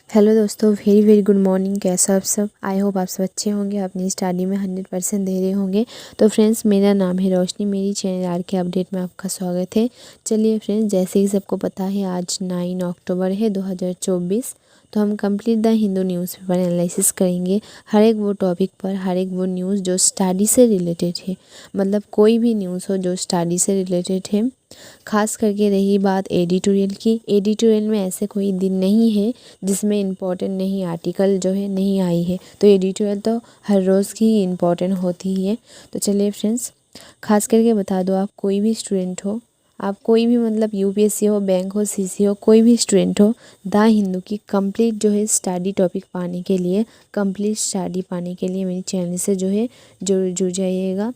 Hello दोस्तों, very very good morning. कैसा आप सब? आई होप आप सब अच्छे होंगे, अपनी स्टडी में 100% दे रहे होंगे। तो फ्रेंड्स, मेरा नाम है रोशनी, मेरी चैनल आर के अपडेट में आपका स्वागत है। चलिए फ्रेंड्स, जैसे ही सबको पता है आज 9 अक्टूबर है 2024। तो हम complete the Hindu newspaper analysis करेंगे। हर एक वो टॉपिक पर, हर एक वो न्यूज़ जो स्टडी से रिलेटेड है, मतलब कोई भी न्यूज़ हो जो स्टडी से रिलेटेड है। खास करके रही बात एडिटोरियल की, एडिटोरियल में ऐसे कोई दिन नहीं है जिसमें इम्पोर्टेंट नहीं आर्टिकल जो है नहीं आई है। तो एडिटोरियल तो हर रोज़ की इम्पोर्टेंट होती ही है। तो चलिए फ्रेंड्स, खास करके बता दो, आप कोई भी स्टूडेंट हो, आप कोई भी मतलब यूपीएससी हो, बैंक हो, सीसी हो, कोई भी स्टूडेंट हो, द हिंदू की कंप्लीट जो है स्टडी टॉपिक पाने के लिए, कंप्लीट स्टडी पाने के लिए मेरी चैनल से जो है जुड़ जाइएगा।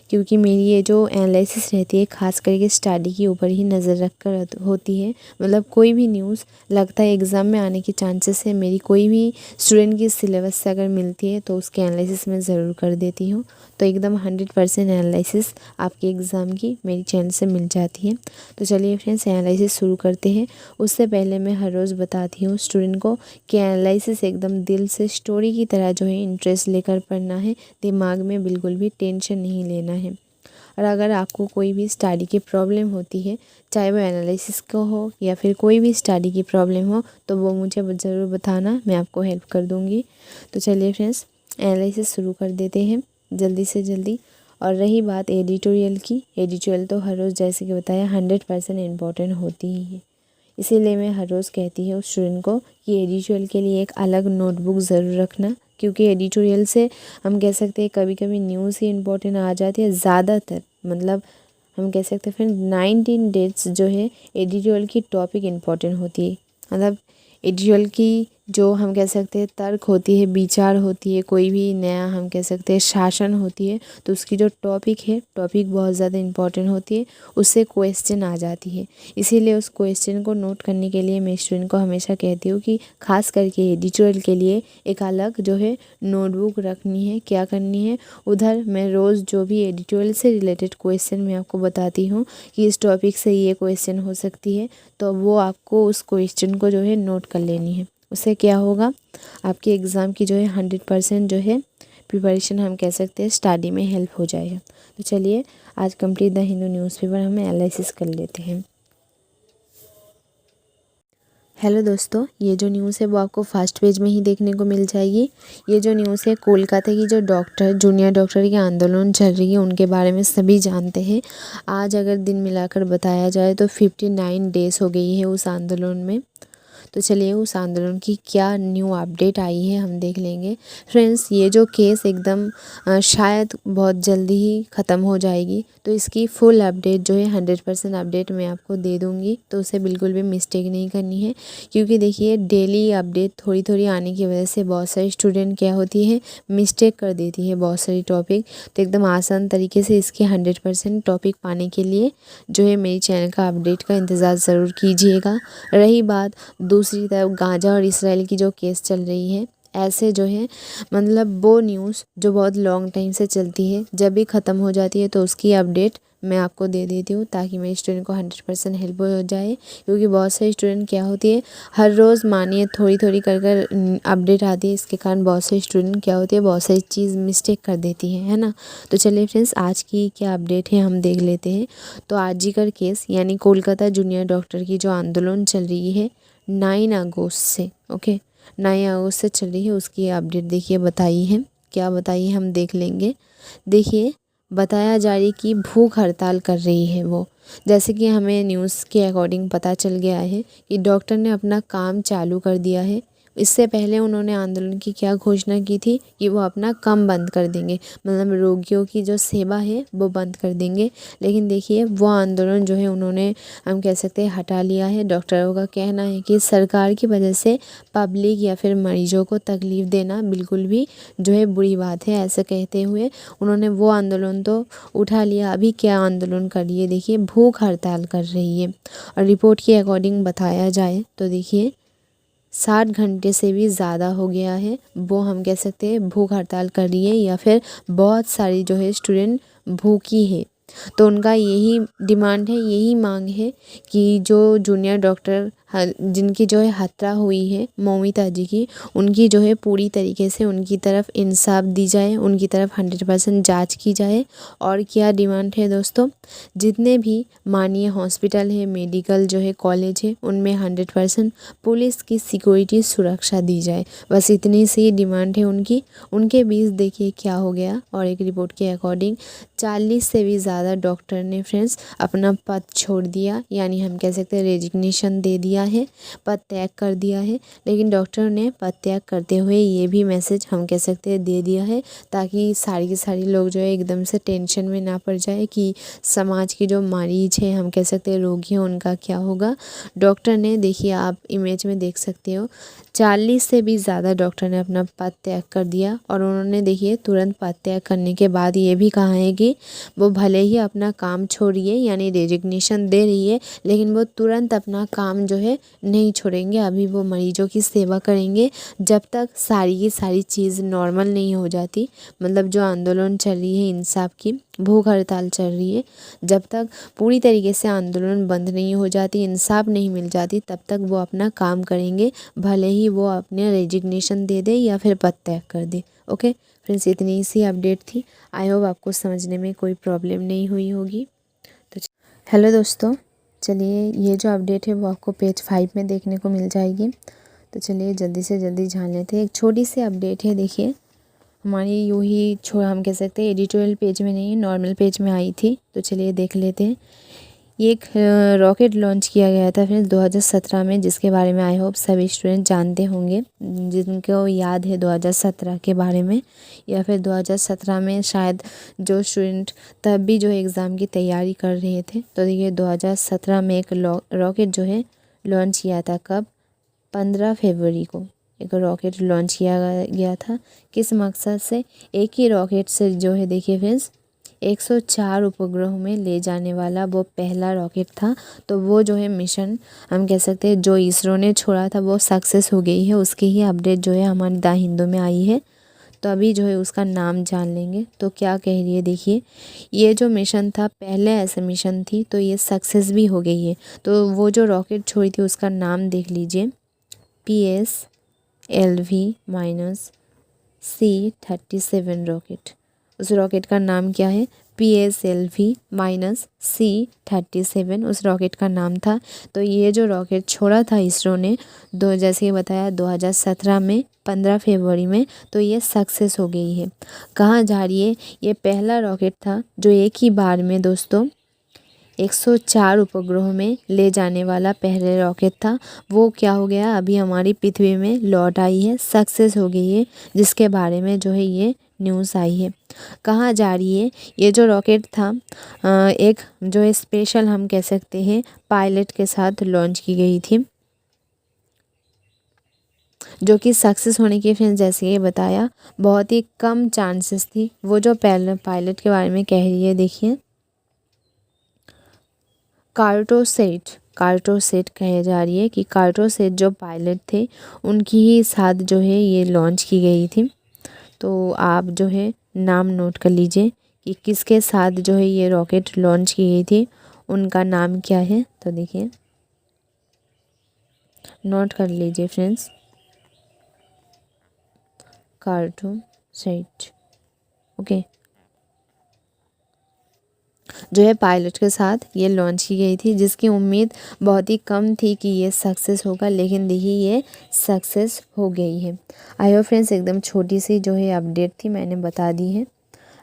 क्योंकि मेरी ये जो एनालिसिस रहती है खास करके स्टडी के ऊपर ही नज़र रख कर होती है। मतलब कोई भी न्यूज़ लगता है एग्ज़ाम में आने के चांसेस है, मेरी कोई भी स्टूडेंट की सिलेबस से अगर मिलती है तो उसके एनालिसिस मैं ज़रूर कर देती हूँ। तो एकदम 100% एनालिसिस आपके एग्ज़ाम की मेरी चैनल से मिल जाती है। तो चलिए फ्रेंड्स, एनालिसिस शुरू करते हैं। उससे पहले मैं हर रोज़ बताती हूँ स्टूडेंट को कि एनालिसिस एकदम दिल से स्टोरी की तरह जो है इंटरेस्ट लेकर पढ़ना है, दिमाग में बिल्कुल भी टेंशन नहीं लेना है। और अगर आपको कोई भी स्टडी की प्रॉब्लम होती है, चाहे वो एनालिसिस को हो या फिर कोई भी स्टडी की प्रॉब्लम हो, तो वो मुझे ज़रूर बताना, मैं आपको हेल्प कर दूँगी। तो चलिए फ्रेंड्स, एनालिसिस शुरू कर देते हैं जल्दी से जल्दी। और रही बात एडिटोरियल की, एडिटोरियल तो हर रोज़ जैसे कि बताया 100% इम्पॉर्टेंट होती ही है। इसीलिए मैं हर रोज़ कहती हूँ स्टूडेंट को कि एडिटोरियल के लिए एक अलग नोटबुक ज़रूर रखना, क्योंकि एडिटोरियल से हम कह सकते हैं कभी कभी न्यूज़ ही इम्पोर्टेंट आ जाती है। ज़्यादातर मतलब हम कह सकते हैं फिर 19 डेट्स जो है एडिटोरियल की टॉपिक इम्पोर्टेंट होती है। मतलब एडिटोरियल की जो हम कह सकते हैं तर्क होती है, विचार होती है, कोई भी नया हम कह सकते हैं शासन होती है, तो उसकी जो टॉपिक है, टॉपिक बहुत ज़्यादा इम्पॉर्टेंट होती है, उससे क्वेश्चन आ जाती है। इसीलिए उस क्वेश्चन को नोट करने के लिए मैं स्टूडेंट को हमेशा कहती हूँ कि खास करके एडिटोरियल के लिए एक अलग जो है नोटबुक रखनी है। क्या करनी है, उधर मैं रोज़ जो भी एडिटोरियल से रिलेटेड क्वेश्चन मैं आपको बताती हूँ कि इस टॉपिक से ये क्वेश्चन हो सकती है, तो वो आपको उस क्वेश्चन को जो है नोट कर लेनी है। उससे क्या होगा, आपके एग्ज़ाम की जो है 100% जो है प्रिपरेशन हम कह सकते हैं स्टडी में हेल्प हो जाएगा। तो चलिए आज कंप्लीट द हिंदू न्यूज़पेपर हम एनालिसिस कर लेते हैं। हेलो दोस्तों, ये जो न्यूज़ है वो आपको फर्स्ट पेज में ही देखने को मिल जाएगी। ये जो न्यूज़ है कोलकाता की जो डॉक्टर, जूनियर डॉक्टर के आंदोलन चल रही है उनके बारे में सभी जानते हैं। आज अगर दिन मिलाकर बताया जाए तो 59 डेज़ हो गई है उस आंदोलन में। तो चलिए उस आंदोलन की क्या न्यू अपडेट आई है हम देख लेंगे। फ्रेंड्स, ये जो केस एकदम शायद बहुत जल्दी ही ख़त्म हो जाएगी, तो इसकी फुल अपडेट जो है 100% अपडेट मैं आपको दे दूँगी, तो उसे बिल्कुल भी मिस्टेक नहीं करनी है। क्योंकि देखिए डेली अपडेट थोड़ी थोड़ी आने की वजह से बहुत सारे स्टूडेंट क्या होती है, मिस्टेक कर देती है बहुत सारी टॉपिक। तो एकदम आसान तरीके से इसके 100% टॉपिक पाने के लिए जो है मेरी चैनल का अपडेट का इंतज़ार ज़रूर कीजिएगा। रही बात दूसरी तरफ गाज़ा और इसराइल की जो केस चल रही है, ऐसे जो है मतलब वो न्यूज़ जो बहुत लॉन्ग टाइम से चलती है, जब भी ख़त्म हो जाती है तो उसकी अपडेट मैं आपको दे देती हूँ, ताकि मेरे स्टूडेंट को 100% हेल्प हो जाए। क्योंकि बहुत सारे स्टूडेंट क्या होती है, हर रोज़ मानिए थोड़ी थोड़ी कर कर अपडेट आती है, इसके कारण बहुत सारे स्टूडेंट क्या होती है, बहुत सारी चीज़ मिस्टेक कर देती है ना। तो चलिए फ्रेंड्स, आज की क्या अपडेट है हम देख लेते हैं। तो आरजीकर केस यानी कोलकाता जूनियर डॉक्टर की जो आंदोलन चल रही है 9 अगस्त से, ओके 9 अगस्त से चल रही है, उसकी अपडेट देखिए बताई है। क्या बताई है हम देख लेंगे। देखिए बताया जा रही है कि भूख हड़ताल कर रही है वो। जैसे कि हमें न्यूज़ के अकॉर्डिंग पता चल गया है कि डॉक्टर ने अपना काम चालू कर दिया है। इससे पहले उन्होंने आंदोलन की क्या घोषणा की थी कि वो अपना काम बंद कर देंगे, मतलब रोगियों की जो सेवा है वो बंद कर देंगे। लेकिन देखिए वो आंदोलन जो है उन्होंने हम कह सकते हैं हटा लिया है। डॉक्टरों का कहना है कि सरकार की वजह से पब्लिक या फिर मरीजों को तकलीफ़ देना बिल्कुल भी जो है बुरी बात है, ऐसे कहते हुए उन्होंने वो आंदोलन तो उठा लिया। अभी क्या आंदोलन कर रही है, देखिए भूख हड़ताल कर रही है। और रिपोर्ट के अकॉर्डिंग बताया जाए तो देखिए 60 घंटे से भी ज़्यादा हो गया है, वो हम कह सकते हैं भूख हड़ताल कर रही है, या फिर बहुत सारी जो है स्टूडेंट भूखी है। तो उनका यही डिमांड है, यही मांग है कि जो जूनियर डॉक्टर जिनकी जो है हत्या हुई है मौमिता जी की, उनकी जो है पूरी तरीके से उनकी तरफ इंसाफ दी जाए, उनकी तरफ 100% जांच की जाए। और क्या डिमांड है दोस्तों, जितने भी माननीय हॉस्पिटल है, मेडिकल जो है कॉलेज है, उनमें 100% पुलिस की सिक्योरिटी सुरक्षा दी जाए। बस इतनी सी डिमांड है उनकी। उनके बीच देखिए क्या हो गया। और एक रिपोर्ट के अकॉर्डिंग 40 से भी ज़्यादा डॉक्टर ने फ्रेंड्स अपना पद छोड़ दिया, यानी हम कह सकते हैं रेजिग्नेशन दे दिया है, पद त्याग कर दिया है। लेकिन डॉक्टर ने पद त्याग करते हुए ये भी मैसेज हम कह सकते हैं दे दिया है, ताकि सारी के सारी लोग जो है एकदम से टेंशन में ना पड़ जाए कि समाज की जो मरीज है, हम कह सकते हैं रोगी हैं, उनका क्या होगा। डॉक्टर ने देखिए, आप इमेज में देख सकते हो, 40 से भी ज़्यादा डॉक्टर ने अपना पद त्याग कर दिया। और उन्होंने देखिए तुरंत पद त्याग करने के बाद ये भी कहा है कि वो भले ही अपना काम छोड़िए, यानी रेजिग्नेशन दे रही है, लेकिन वो तुरंत अपना काम जो है नहीं छोड़ेंगे। अभी वो मरीजों की सेवा करेंगे जब तक सारी की सारी चीज़ नॉर्मल नहीं हो जाती। मतलब जो आंदोलन चल रही है इंसाफ की, भूख हड़ताल चल रही है, जब तक पूरी तरीके से आंदोलन बंद नहीं हो जाती, इंसाफ नहीं मिल जाती, तब तक वो अपना काम करेंगे, भले ही वो अपने रेजिग्नेशन दे दे या फिर पद त्याग कर दे। ओके फ्रेंड्स, इतनी सी अपडेट थी। आई होप आपको समझने में कोई प्रॉब्लम नहीं हुई होगी। तो हेलो दोस्तों, चलिए ये जो अपडेट है वो आपको पेज 5 में देखने को मिल जाएगी। तो चलिए जल्दी से जल्दी जान लेते हैं। एक छोटी सी अपडेट है, देखिए हमारी यूँ ही हम कह सकते हैं एडिटोरियल पेज में नहीं, नॉर्मल पेज में आई थी। तो चलिए देख लेते हैं। ये एक रॉकेट लॉन्च किया गया था फ्रेंड्स 2017 में, जिसके बारे में आई होप सभी स्टूडेंट जानते होंगे, जिनको याद है 2017 के बारे में, या फिर 2017 में शायद जो स्टूडेंट तब भी जो है एग्ज़ाम की तैयारी कर रहे थे। तो देखिए 2017 में एक रॉकेट जो है लॉन्च किया था। कब? 15 फरवरी को एक रॉकेट लॉन्च किया गया था। किस मकसद से? एक ही रॉकेट से जो है देखिए फ्रेंड्स 104 उपग्रहों में ले जाने वाला वो पहला रॉकेट था। तो वो जो है मिशन हम कह सकते हैं जो इसरो ने छोड़ा था वो सक्सेस हो गई है। उसकी ही अपडेट जो है हमारी द हिंदू में आई है। तो अभी जो है उसका नाम जान लेंगे। तो क्या कह रही है देखिए, ये जो मिशन था पहले ऐसे मिशन थी, तो ये सक्सेस भी हो गई है। तो वो जो रॉकेट छोड़ी थी उसका नाम देख लीजिए, PSLV-C-37 रॉकेट। उस रॉकेट का नाम क्या है? PSLV-C-37 उस रॉकेट का नाम था। तो ये जो रॉकेट छोड़ा था इसरो ने जैसे ही बताया 2017 में 15 फरवरी में, तो ये सक्सेस हो गई है। कहाँ जा रही है? ये पहला रॉकेट था जो एक ही बार में दोस्तों 104 उपग्रहों में ले जाने वाला पहले रॉकेट था। वो क्या हो गया, अभी हमारी पृथ्वी में लौट आई है, सक्सेस हो गई है, जिसके बारे में जो है ये न्यूज़ आई है। कहाँ जा रही है? ये जो रॉकेट था एक जो है स्पेशल हम कह सकते हैं पायलट के साथ लॉन्च की गई थी, जो कि सक्सेस होने की फ्रेंड्स जैसे ये बताया बहुत ही कम चांसेस थी। वो जो पायलट के बारे में कह रही है देखिए, कार्टोसेट कहे जा रही है कि कार्टोसेट जो पायलट थे उनकी ही साथ जो है ये लॉन्च की गई थी। तो आप जो है नाम नोट कर लीजिए कि किसके साथ जो है ये रॉकेट लॉन्च की गई थी, उनका नाम क्या है। तो देखिए नोट कर लीजिए फ्रेंड्स, कार्टोसेट ओके, जो है पायलट के साथ ये लॉन्च की गई थी, जिसकी उम्मीद बहुत ही कम थी कि ये सक्सेस होगा, लेकिन देखिए ये सक्सेस हो गई है। आई होप फ्रेंड्स एकदम छोटी सी जो है अपडेट थी, मैंने बता दी है,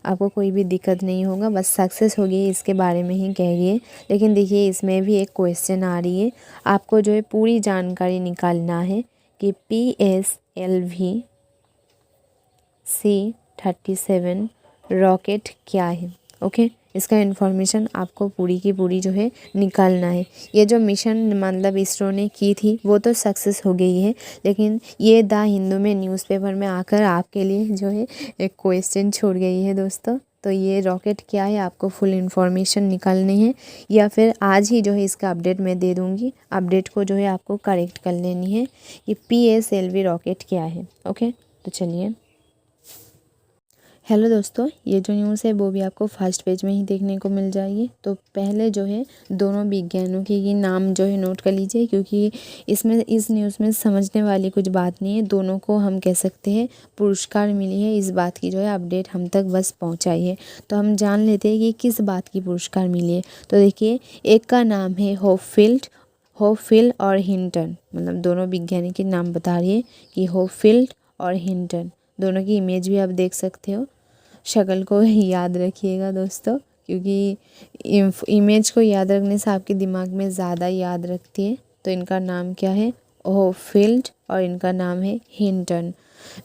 आपको कोई भी दिक्कत नहीं होगा। बस सक्सेस हो गई इसके बारे में ही कह रही है। लेकिन देखिए इसमें भी एक क्वेश्चन आ रही है, आपको जो है पूरी जानकारी निकालना है कि PSLV-C-37 रॉकेट क्या है। ओके, इसका इन्फॉर्मेशन आपको पूरी की पूरी जो है निकालना है। ये जो मिशन मतलब इसरो ने की थी वो तो सक्सेस हो गई है, लेकिन ये द हिंदू में न्यूज़पेपर में आकर आपके लिए जो है एक क्वेश्चन छोड़ गई है दोस्तों। तो ये रॉकेट क्या है आपको फुल इन्फॉर्मेशन निकालनी है, या फिर आज ही जो है इसका अपडेट मैं दे दूँगी। अपडेट को जो है आपको करेक्ट कर लेनी है कि PSLV रॉकेट क्या है। ओके, तो चलिए हेलो दोस्तों, ये जो न्यूज़ है वो भी आपको फर्स्ट पेज में ही देखने को मिल जाएगी। तो पहले जो है दोनों विज्ञानों के नाम जो है नोट कर लीजिए, क्योंकि इसमें इस न्यूज़ में समझने वाली कुछ बात नहीं है। दोनों को हम कह सकते हैं पुरस्कार मिली है, इस बात की जो है अपडेट हम तक बस पहुंचाई है। तो हम जान लेते हैं कि किस बात की पुरस्कार मिली है। तो देखिए, एक का नाम है होपफील्ड और हिंटन, मतलब दोनों वैज्ञानिक के नाम बता रही है कि होपफील्ड और हिंटन। दोनों की इमेज भी आप देख सकते हो। शक्ल को याद रखिएगा दोस्तों, क्योंकि इमेज को याद रखने से आपके दिमाग में ज़्यादा याद रखती है। तो इनका नाम क्या है? होपफील्ड और इनका नाम है हिंटन।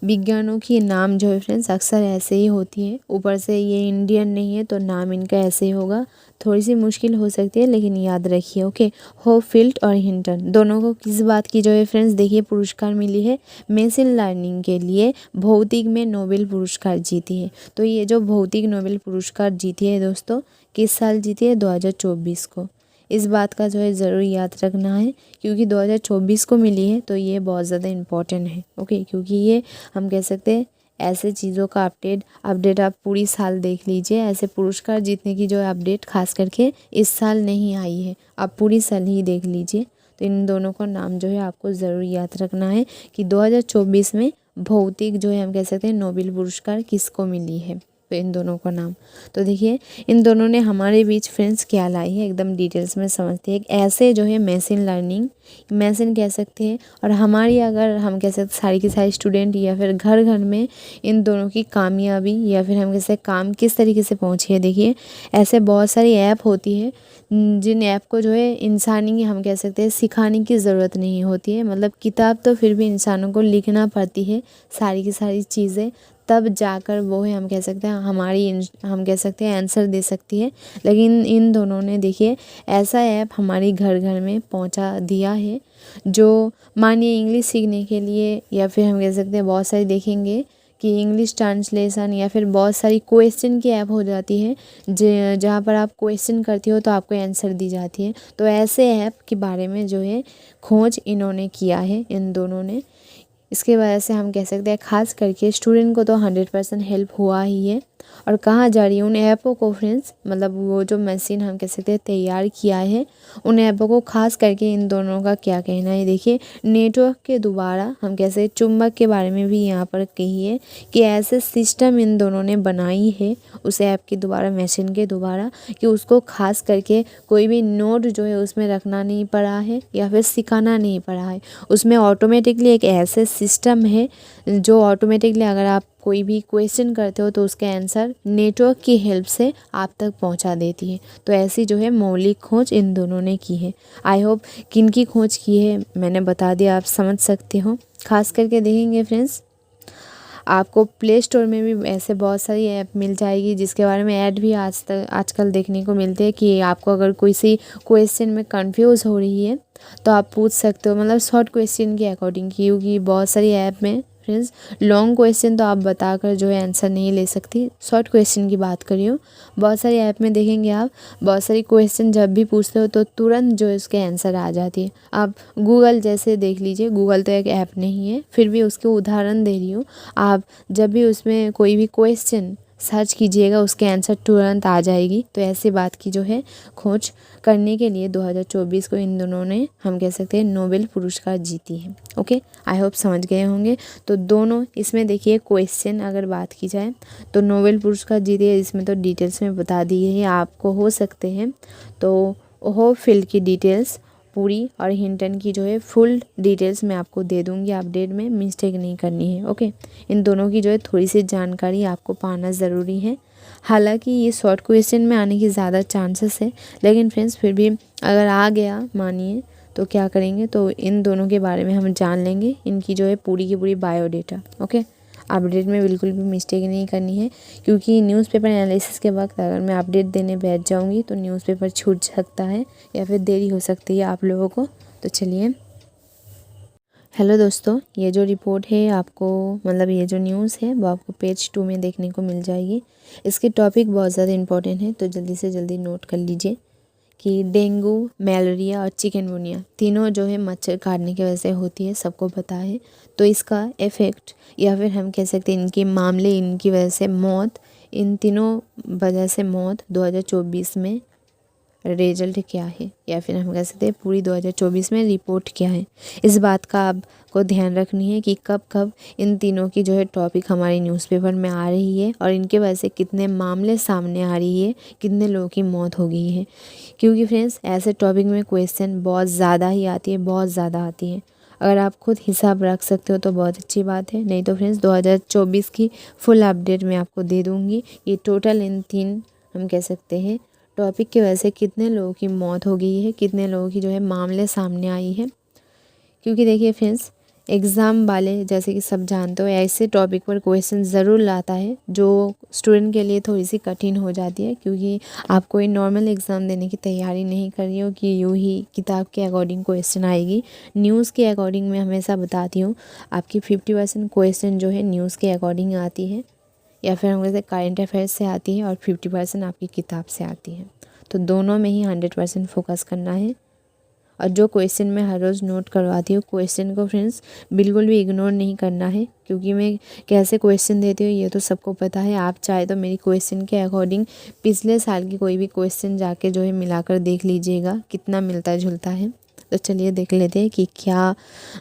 विज्ञानों की नाम जो है फ्रेंड्स अक्सर ऐसे ही होती है। ऊपर से ये इंडियन नहीं है तो नाम इनका ऐसे ही होगा। थोड़ी सी मुश्किल हो सकती है लेकिन याद रखिए। ओके, होपफील्ड और हिंटन दोनों को किस बात की जो है फ्रेंड्स देखिए पुरस्कार मिली है? मशीन लर्निंग के लिए भौतिक में नोबेल पुरस्कार जीती है। तो ये जो भौतिक नोबेल पुरस्कार जीती है दोस्तों, किस साल जीती है? 2024 को। इस बात का जो है ज़रूर याद रखना है, क्योंकि 2024 को मिली है तो ये बहुत ज़्यादा इम्पोर्टेंट है। ओके, क्योंकि ये हम कह सकते हैं ऐसे चीज़ों का अपडेट आप पूरी साल देख लीजिए। ऐसे पुरस्कार जीतने की जो अपडेट खास करके इस साल नहीं आई है, आप पूरी साल ही देख लीजिए। तो इन दोनों का नाम जो है आपको ज़रूर याद रखना है कि 2024 में भौतिक जो है हम कह सकते हैं नोबेल पुरस्कार किसको मिली है। तो इन दोनों का नाम, तो देखिए इन दोनों ने हमारे बीच फ्रेंड्स क्या लाई है, एकदम डिटेल्स में समझते हैं। ऐसे जो है मशीन कह सकते हैं, और हमारी अगर हम कह सकते सारी की सारी स्टूडेंट या फिर घर घर में इन दोनों की कामयाबी या फिर हम कैसे काम किस तरीके से पहुँची है। देखिए, ऐसे बहुत सारी ऐप होती है जिन ऐप को जो है इंसानी हम कह सकते हैं सिखाने की ज़रूरत नहीं होती है। मतलब किताब तो फिर भी इंसानों को लिखना पड़ती है सारी की सारी चीज़ें, तब जाकर वो है हम कह सकते हैं हम कह सकते हैं आंसर दे सकती है। लेकिन इन दोनों ने देखिए ऐसा ऐप हमारी घर घर में पहुंचा दिया है, जो मानिए इंग्लिश सीखने के लिए या फिर हम कह सकते हैं बहुत सारी देखेंगे कि इंग्लिश ट्रांसलेशन या फिर बहुत सारी क्वेश्चन की ऐप हो जाती है जहाँ पर आप क्वेश्चन करती हो तो आपको आंसर दी जाती है। तो ऐसे ऐप के बारे में जो है खोज इन्होंने किया है, इन दोनों ने। इसके वजह से हम कह सकते हैं खास करके स्टूडेंट को तो 100% हेल्प हुआ ही है। और कहाँ जा रही है उन ऐपों को फ्रेंड्स, मतलब वो जो मशीन हम कह सकते हैं तैयार किया है उन ऐपों को, खास करके इन दोनों का क्या कहना है। देखिए, नेटवर्क के द्वारा हम कैसे चुंबक के बारे में भी यहाँ पर कही है कि ऐसे सिस्टम इन दोनों ने बनाई है उस ऐप के द्वारा, मशीन के द्वारा, कि उसको खास करके कोई भी नोट जो है उसमें रखना नहीं पड़ा है या फिर सिखाना नहीं पड़ा है। उसमें ऑटोमेटिकली एक ऐसे सिस्टम है जो ऑटोमेटिकली अगर आप कोई भी क्वेश्चन करते हो तो उसके आंसर नेटवर्क की हेल्प से आप तक पहुंचा देती है। तो ऐसी जो है मौलिक खोज इन दोनों ने की है। आई होप किनकी खोज की है मैंने बता दिया, आप समझ सकते हो। खास करके देखेंगे फ्रेंड्स, आपको प्ले स्टोर में भी ऐसे बहुत सारी ऐप मिल जाएगी जिसके बारे में ऐड भी आजकल देखने को मिलते हैं कि आपको अगर कोई सी क्वेश्चन में कंफ्यूज हो रही है तो आप पूछ सकते हो, मतलब शॉर्ट क्वेश्चन के अकॉर्डिंग, क्योंकि बहुत सारी ऐप में फ्रेंड्स लॉन्ग क्वेश्चन तो आप बताकर जो है आंसर नहीं ले सकती। शॉर्ट क्वेश्चन की बात कर रही हूँ। बहुत सारी ऐप में देखेंगे आप, बहुत सारी क्वेश्चन जब भी पूछते हो तो तुरंत जो है उसके आंसर आ जाती है। आप गूगल जैसे देख लीजिए, गूगल तो एक ऐप नहीं है फिर भी उसके उदाहरण दे रही हूँ। आप जब भी उसमें कोई भी क्वेश्चन सर्च कीजिएगा उसके आंसर तुरंत आ जाएगी। तो ऐसी बात की जो है खोज करने के लिए 2024 को इन दोनों ने हम कह सकते हैं नोबेल पुरस्कार जीती है। ओके, आई होप समझ गए होंगे। तो दोनों इसमें देखिए क्वेश्चन अगर बात की जाए तो नोबेल पुरस्कार जीती है, इसमें तो डिटेल्स में बता दी है आपको हो सकते हैं। तो होपफील्ड की डिटेल्स पूरी और हिंटन की जो है फुल डिटेल्स मैं आपको दे दूंगी अपडेट में, मिस्टेक नहीं करनी है। ओके, इन दोनों की जो है थोड़ी सी जानकारी आपको पाना ज़रूरी है। हालांकि ये शॉर्ट क्वेश्चन में आने की ज़्यादा चांसेस है, लेकिन फ्रेंड्स फिर भी अगर आ गया मानिए तो क्या करेंगे, तो इन दोनों के बारे में हम जान लेंगे, इनकी जो है पूरी की पूरी बायोडेटा। ओके, अपडेट में बिल्कुल भी मिस्टेक नहीं करनी है, क्योंकि न्यूज़पेपर एनालिसिस के वक्त अगर मैं अपडेट देने बैठ जाऊंगी तो न्यूज़पेपर छूट सकता है या फिर देरी हो सकती है आप लोगों को। तो चलिए, हेलो दोस्तों, ये जो रिपोर्ट है आपको, मतलब ये जो न्यूज़ है वो आपको पेज 2 में देखने को मिल जाएगी। इसके टॉपिक बहुत ज़्यादा इंपॉर्टेंट है तो जल्दी से जल्दी नोट कर लीजिए, कि डेंगू, मलेरिया और चिकनगुनिया तीनों जो है मच्छर काटने की वजह से होती है, सबको पता है। तो इसका इफ़ेक्ट या फिर हम कह सकते हैं इनके मामले, इनकी वजह से मौत, इन तीनों वजह से मौत 2024 में रिजल्ट क्या है, या फिर हम कह सकते हैं पूरी 2024 में रिपोर्ट क्या है। इस बात का आपको ध्यान रखनी है कि कब कब इन तीनों की जो है टॉपिक हमारे न्यूज़पेपर में आ रही है और इनके वजह से कितने मामले सामने आ रही है, कितने लोगों की मौत हो गई है। क्योंकि फ्रेंड्स ऐसे टॉपिक में क्वेश्चन बहुत ज़्यादा ही आती है, बहुत ज़्यादा आती है। अगर आप खुद हिसाब रख सकते हो तो बहुत अच्छी बात है, नहीं तो फ्रेंड्स 2024 की फुल अपडेट मैं आपको दे दूँगी। ये टोटल इन 3 हम कह सकते हैं टॉपिक की वजह से कितने लोगों की मौत हो गई है, कितने लोगों की जो है मामले सामने आई है। क्योंकि देखिए फ्रेंड्स, एग्ज़ाम वाले जैसे कि सब जानते हो ऐसे टॉपिक पर क्वेश्चन ज़रूर लाता है जो स्टूडेंट के लिए थोड़ी सी कठिन हो जाती है। क्योंकि आप कोई नॉर्मल एग्ज़ाम देने की तैयारी नहीं कर रही हो कि यूँ ही किताब के अकॉर्डिंग क्वेश्चन आएगी। न्यूज़ के अकॉर्डिंग मैं हमेशा बताती हूँ, आपकी 50% क्वेश्चन जो है न्यूज़ के अकॉर्डिंग आती है, या फिर हम कहते हैं करंट अफेयर्स से आती है, और 50% आपकी किताब से आती है। तो दोनों में ही 100% फोकस करना है। और जो क्वेश्चन मैं हर रोज़ नोट करवाती हूँ, क्वेश्चन को फ्रेंड्स बिल्कुल भी इग्नोर नहीं करना है। क्योंकि मैं कैसे क्वेश्चन देती हूँ ये तो सबको पता है। आप चाहे तो मेरी क्वेश्चन के अकॉर्डिंग पिछले साल की कोई भी क्वेश्चन जाके जो है मिलाकर देख लीजिएगा कितना मिलता जुलता है। तो चलिए देख लेते हैं कि क्या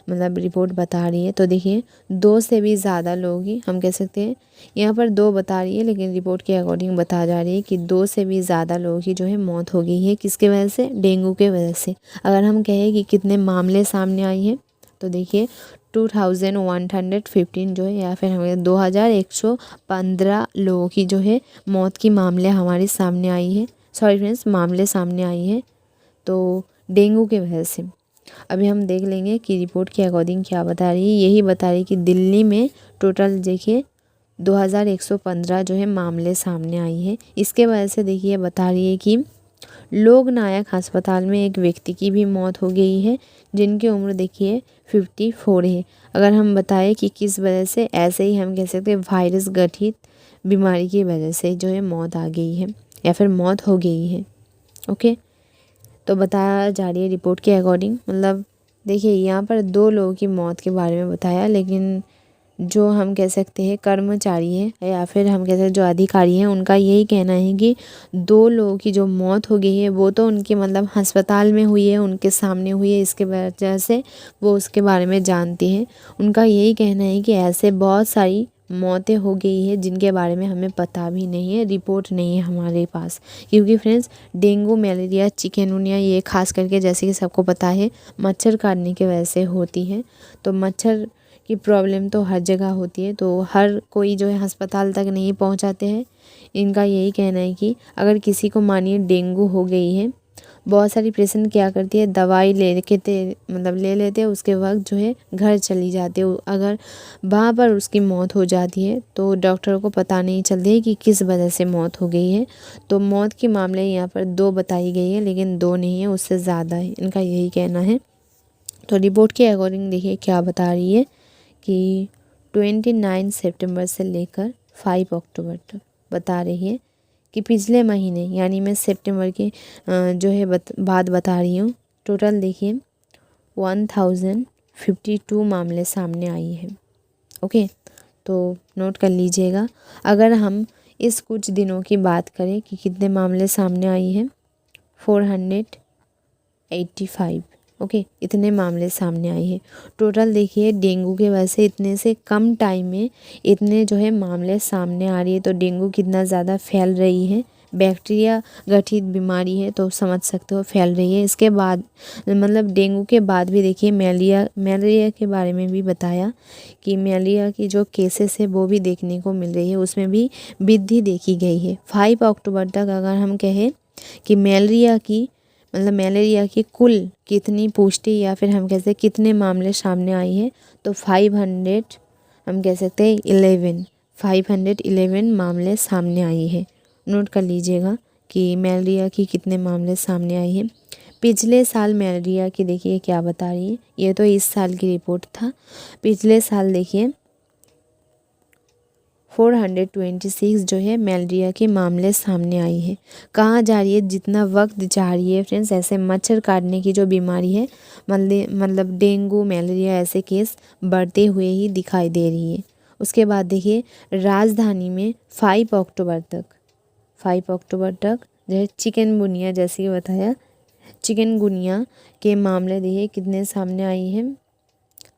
मतलब रिपोर्ट बता रही है। तो देखिए 2 से भी ज़्यादा लोगों की, हम कह सकते हैं यहाँ पर 2 बता रही है, लेकिन रिपोर्ट के अकॉर्डिंग बता जा रही है कि 2 से भी ज़्यादा लोगों की जो है मौत हो गई है। किसके वजह से? डेंगू के वजह से। अगर हम कहें कि कितने मामले सामने आई हैं तो देखिए 2115 जो है, या फिर हमें 2115 लोगों की जो है मौत की मामले हमारे सामने आई है। सॉरी फ्रेंड्स, मामले सामने आई है तो डेंगू के वजह से। अभी हम देख लेंगे कि रिपोर्ट के अकॉर्डिंग क्या बता रही है। यही बता रही है कि दिल्ली में टोटल देखिए 2115 जो है मामले सामने आई है। इसके वजह से देखिए बता रही है कि लोक नायक अस्पताल में एक व्यक्ति की भी मौत हो गई है, जिनकी उम्र देखिए 54 है। अगर हम बताएं कि किस वजह से, ऐसे ही हम कह सकते हैं वायरस गठित बीमारी की वजह से जो है मौत आ गई है या फिर मौत हो गई है। ओके, तो बताया जा रही है रिपोर्ट के अकॉर्डिंग, मतलब देखिए यहाँ पर 2 लोगों की मौत के बारे में बताया, लेकिन जो हम कह सकते हैं कर्मचारी हैं या फिर हम कह सकते हैं जो अधिकारी हैं, उनका यही कहना है कि 2 लोगों की जो मौत हो गई है वो तो उनके मतलब अस्पताल में हुई है, उनके सामने हुई है, इसके वजह से वो उसके बारे में जानती हैं। उनका यही कहना है कि ऐसे बहुत सारी मौतें हो गई है जिनके बारे में हमें पता भी नहीं है, रिपोर्ट नहीं है हमारे पास। क्योंकि फ्रेंड्स डेंगू, मलेरिया, चिकनगुनिया ये खास करके जैसे कि सबको पता है मच्छर काटने की वजह से होती है। तो मच्छर की प्रॉब्लम तो हर जगह होती है, तो हर कोई जो है अस्पताल तक नहीं पहुंचाते हैं। इनका यही कहना है कि अगर किसी को मानिए डेंगू हो गई है, बहुत सारी पेशेंट क्या करती है दवाई ले लेते हैं, उसके वक्त जो है घर चली जाती है। अगर वहाँ पर उसकी मौत हो जाती है तो डॉक्टर को पता नहीं चलती है कि किस वजह से मौत हो गई है। तो मौत के मामले यहाँ पर 2 बताई गई है, लेकिन 2 नहीं है, उससे ज़्यादा है, इनका यही कहना है। तो रिपोर्ट के अकॉर्डिंग देखिए क्या बता रही है कि 29 सितंबर से लेकर 5 अक्टूबर तक बता रही है कि पिछले महीने, यानी मैं सितंबर के जो है बात बता रही हूँ, टोटल देखिए 1052 मामले सामने आई है। ओके, तो नोट कर लीजिएगा। अगर हम इस कुछ दिनों की बात करें कि कितने मामले सामने आई हैं, 485। ओके, इतने मामले सामने आए हैं टोटल। देखिए डेंगू के वजह से इतने से कम टाइम में इतने जो है मामले सामने आ रही है, तो डेंगू कितना ज़्यादा फैल रही है। बैक्टीरिया गठित बीमारी है तो समझ सकते हो फैल रही है। इसके बाद मतलब डेंगू के बाद भी देखिए मलेरिया के बारे में भी बताया कि मलेरिया की जो केसेस है वो भी देखने को मिल रही है, उसमें भी वृद्धि देखी गई है। 5 अक्टूबर तक अगर हम कहें कि मलेरिया की कुल कितनी पुष्टि या फिर हम कह सकते कितने मामले सामने आई है, तो 500 हम कह सकते हैं 511 मामले सामने आई है। नोट कर लीजिएगा कि मलेरिया की कितने मामले सामने आई है। पिछले साल मलेरिया की देखिए क्या बता रही है, ये तो इस साल की रिपोर्ट था। पिछले साल देखिए 426 जो है मलेरिया के मामले सामने आई है। कहा जा रही है जितना वक्त जा रही है फ्रेंड्स, ऐसे मच्छर काटने की जो बीमारी है मतलब डेंगू मलेरिया ऐसे केस बढ़ते हुए ही दिखाई दे रही है। उसके बाद देखिए राजधानी में 5 अक्टूबर तक जो है चिकनगुनिया, जैसे कि बताया चिकनगुनिया के मामले देखिए कितने सामने आई है,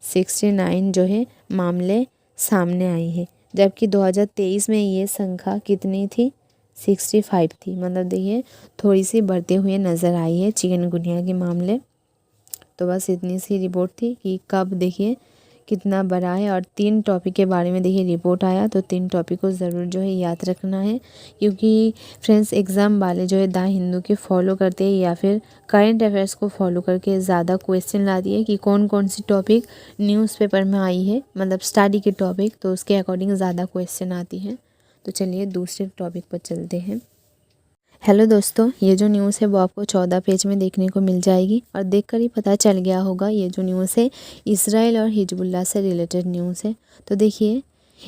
69 जो है मामले सामने आई है। जबकि 2023 में ये संख्या कितनी थी, 65 थी। मतलब देखिए थोड़ी सी बढ़ते हुए नज़र आई है चिकनगुनिया के मामले। तो बस इतनी सी रिपोर्ट थी कि कब देखिए कितना बड़ा है। और 3 टॉपिक के बारे में देखिए रिपोर्ट आया, तो 3 टॉपिक को ज़रूर जो है याद रखना है, क्योंकि फ्रेंड्स एग्ज़ाम वाले जो है द हिंदू के फॉलो करते हैं या फिर करंट अफेयर्स को फॉलो करके ज़्यादा क्वेश्चन लाती है कि कौन कौन सी टॉपिक न्यूज़पेपर में आई है, मतलब स्टडी के टॉपिक, तो उसके अकॉर्डिंग ज़्यादा क्वेश्चन आती है। तो चलिए दूसरे टॉपिक पर चलते हैं। हेलो दोस्तों, ये जो न्यूज़ है वो आपको 14 पेज में देखने को मिल जाएगी और देखकर ही पता चल गया होगा ये जो न्यूज़ है इसराइल और हिजबुल्लाह से रिलेटेड न्यूज़ है। तो देखिए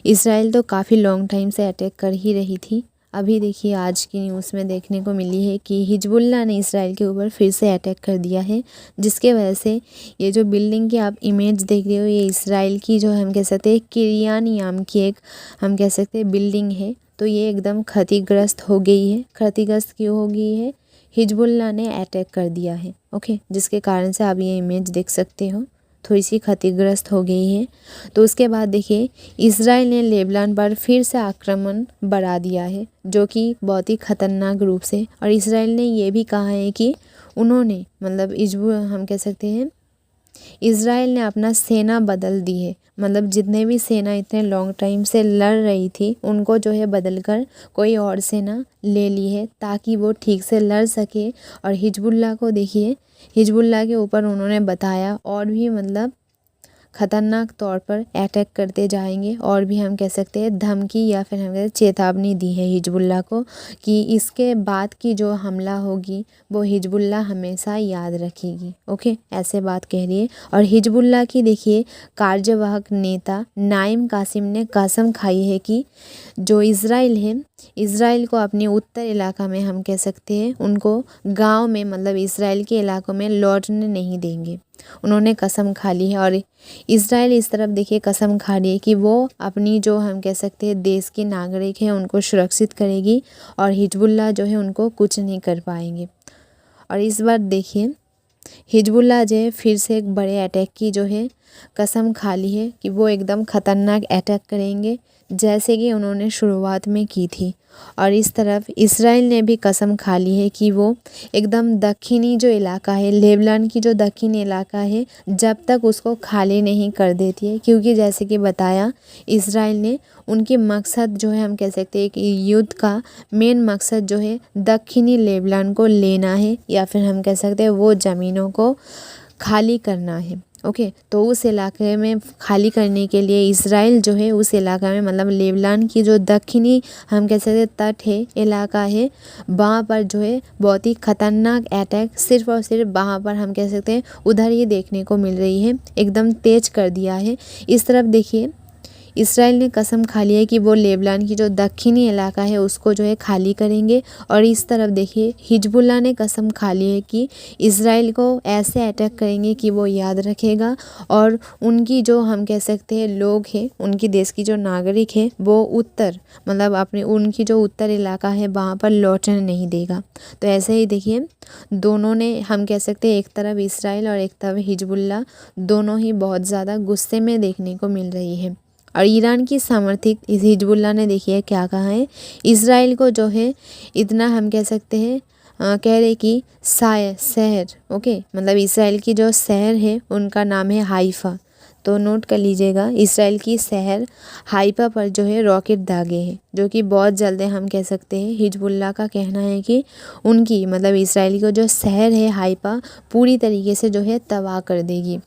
इसराइल तो काफ़ी लॉन्ग टाइम से अटैक कर ही रही थी। अभी देखिए आज की न्यूज़ में देखने को मिली है कि हिजबुल्लाह ने इसराइल के ऊपर फिर से अटैक कर दिया है, जिसके वजह से ये जो बिल्डिंग की आप इमेज देख रहे हो ये इसराइल की जो हम कह सकते हैं किरियान याम की एक हम कह सकते हैं बिल्डिंग है, तो ये एकदम क्षतिग्रस्त हो गई है। क्षतिग्रस्त क्यों हो गई है, हिजबुल्लाह ने अटैक कर दिया है, ओके, जिसके कारण से आप ये इमेज देख सकते हो थोड़ी सी क्षतिग्रस्त हो गई है। तो उसके बाद देखिए इसराइल ने लेबनान पर फिर से आक्रमण बढ़ा दिया है, जो कि बहुत ही खतरनाक रूप से। और इसराइल ने ये भी कहा है कि उन्होंने मतलब हम कह सकते हैं इसराइल ने अपना सेना बदल दी है, मतलब जितने भी सेना इतने लॉन्ग टाइम से लड़ रही थी उनको जो है बदल कर कोई और सेना ले ली है ताकि वो ठीक से लड़ सके। और हिजबुल्लाह को देखिए हिजबुल्लाह के ऊपर उन्होंने बताया और भी मतलब ख़तरनाक तौर पर अटैक करते जाएंगे, और भी हम कह सकते हैं धमकी या फिर हमें चेतावनी दी है हिजबुल्लाह को कि इसके बाद की जो हमला होगी वो हिजबुल्लाह हमेशा याद रखेगी, ओके, ऐसे बात कह रही है। और हिजबुल्लाह की देखिए कार्यवाहक नेता नाइम कासिम ने कसम खाई है कि जो इसराइल है इसराइल को अपने उत्तर इलाका में हम कह सकते हैं उनको गांव में मतलब इसराइल के इलाकों में लौटने नहीं देंगे, उन्होंने कसम खा ली है। और इसराइल इस तरफ देखिए कसम खा रही है कि वो अपनी जो हम कह सकते हैं देश के नागरिक हैं उनको सुरक्षित करेगी और हिजबुल्लाह जो है उनको कुछ नहीं कर पाएंगे। और इस बार देखिए हिजबुल्लाह जो है फिर से एक बड़े अटैक की जो है कसम खा ली है कि वो एकदम ख़तरनाक अटैक करेंगे जैसे कि उन्होंने शुरुआत में की थी। और इस तरफ इसराइल ने भी कसम खा ली है कि वो एकदम दक्षिणी जो इलाका है लेबनान की जो दक्षिणी इलाका है जब तक उसको खाली नहीं कर देती है, क्योंकि जैसे कि बताया इसराइल ने उनकी मकसद जो है हम कह सकते हैं कि युद्ध का मेन मकसद जो है दक्षिणी लेबनान को लेना है या फिर हम कह सकते हैं वो ज़मीनों को खाली करना है, ओके। तो उस इलाके में खाली करने के लिए इसराइल जो है उस इलाका में मतलब लेबनान की जो दक्षिणी हम कह सकते तट है इलाका है वहाँ पर जो है बहुत ही ख़तरनाक अटैक सिर्फ और सिर्फ वहाँ पर हम कह सकते हैं उधर ही देखने को मिल रही है, एकदम तेज कर दिया है। इस तरफ देखिए इसराइल ने कसम खा ली है कि वो लेबनान की जो दक्षिणी इलाका है उसको जो है खाली करेंगे। और इस तरफ देखिए हिजबुल्लाह ने कसम खा ली है कि इसराइल को ऐसे अटैक करेंगे कि वो याद रखेगा और उनकी जो हम कह सकते हैं लोग हैं उनकी देश की जो नागरिक है वो उत्तर मतलब अपने उनकी जो उत्तर इलाका है वहाँ पर लौटने नहीं देगा। तो ऐसे ही देखिए दोनों ने हम कह सकते हैं एक तरफ इसराइल और एक तरफ हिजबुल्लाह दोनों ही बहुत ज़्यादा गुस्से में देखने को मिल रही है। और ईरान की समर्थित इस हिजबुल्लाह ने देखिए क्या कहा है, इसराइल को जो है इतना हम कह सकते हैं कह रहे कि शहर, ओके, मतलब इसराइल की जो शहर है उनका नाम है हाइफा, तो नोट कर लीजिएगा इसराइल की शहर हाइफा पर जो है रॉकेट दागे हैं जो कि बहुत जल्द हम कह सकते हैं हिजबुल्लाह का कहना है कि उनकी मतलब इसराइल को जो शहर है हाइफा पूरी तरीके से जो है तबाह कर देगी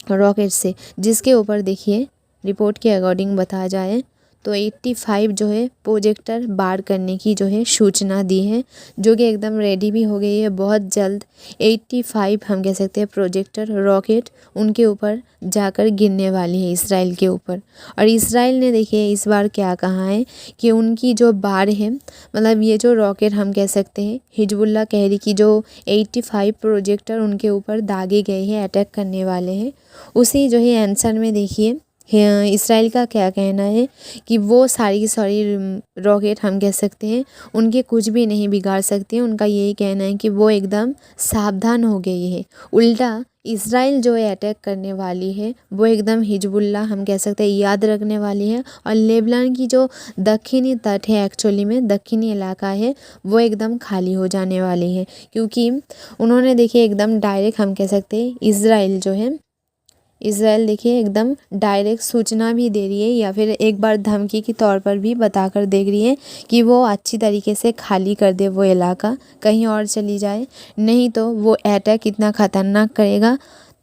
रॉकेट से। जिसके ऊपर देखिए रिपोर्ट के अकॉर्डिंग बताया जाए तो 85 जो है प्रोजेक्टर बार करने की जो है सूचना दी है, जो कि एकदम रेडी भी हो गई है। बहुत जल्द 85 हम कह सकते हैं प्रोजेक्टर रॉकेट उनके ऊपर जाकर गिरने वाली है, इसराइल के ऊपर। और इसराइल ने देखिए इस बार क्या कहा है कि उनकी जो बार है, मतलब ये जो रॉकेट हम कह सकते हैं हिजबुल्लाह कह रही कि जो 85 प्रोजेक्टर उनके ऊपर दागे गए हैं, अटैक करने वाले हैं। उसी जो है आंसर में देखिए इसराइल का क्या कहना है कि वो सारी की सारी रॉकेट हम कह सकते हैं उनके कुछ भी नहीं बिगाड़ सकती हैं। उनका यही कहना है कि वो एकदम सावधान हो गई है। उल्टा इसराइल जो है अटैक करने वाली है वो एकदम हिजबुल्लाह हम कह सकते हैं याद रखने वाली है। और लेबनान की जो दक्षिणी तट है, एक्चुअली में दक्षिणी इलाका है, वो एकदम खाली हो जाने वाली है। क्योंकि उन्होंने देखिए एकदम डायरेक्ट हम कह सकते हैं इसराइल देखिए एकदम डायरेक्ट सूचना भी दे रही है, या फिर एक बार धमकी के तौर पर भी बताकर देख रही है कि वो अच्छी तरीके से खाली कर दे वो इलाका, कहीं और चली जाए, नहीं तो वो अटैक इतना ख़तरनाक करेगा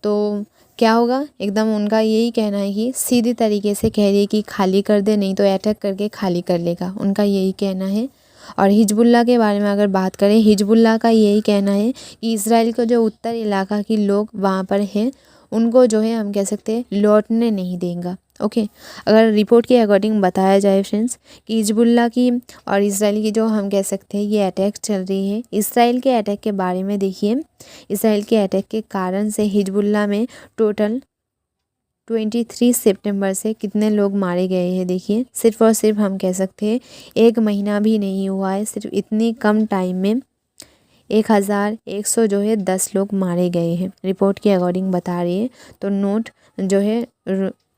तो क्या होगा। एकदम उनका यही कहना है कि सीधी तरीके से कह रही है कि खाली कर दे, नहीं तो अटैक करके खाली कर लेगा, उनका यही कहना है। और हिजबुल्लाह के बारे में अगर बात करें, हिजबुल्लाह का यही कहना है कि इसराइल को जो उत्तर इलाका के लोग वहाँ पर हैं उनको जो है हम कह सकते हैं लौटने नहीं देगा। ओके, अगर रिपोर्ट के अकॉर्डिंग बताया जाए फ्रेंड्स कि हिजबुल्लाह की और इसराइल की जो हम कह सकते हैं ये अटैक चल रही है। इसराइल के अटैक के बारे में देखिए, इसराइल के अटैक के कारण से हिजबुल्लाह में टोटल 23 सितंबर से कितने लोग मारे गए हैं। देखिए सिर्फ और सिर्फ हम कह सकते हैं 1 महीना भी नहीं हुआ है, सिर्फ इतनी कम टाइम में 1100 जो है 10 लोग मारे गए हैं, रिपोर्ट के अकॉर्डिंग बता रही है। तो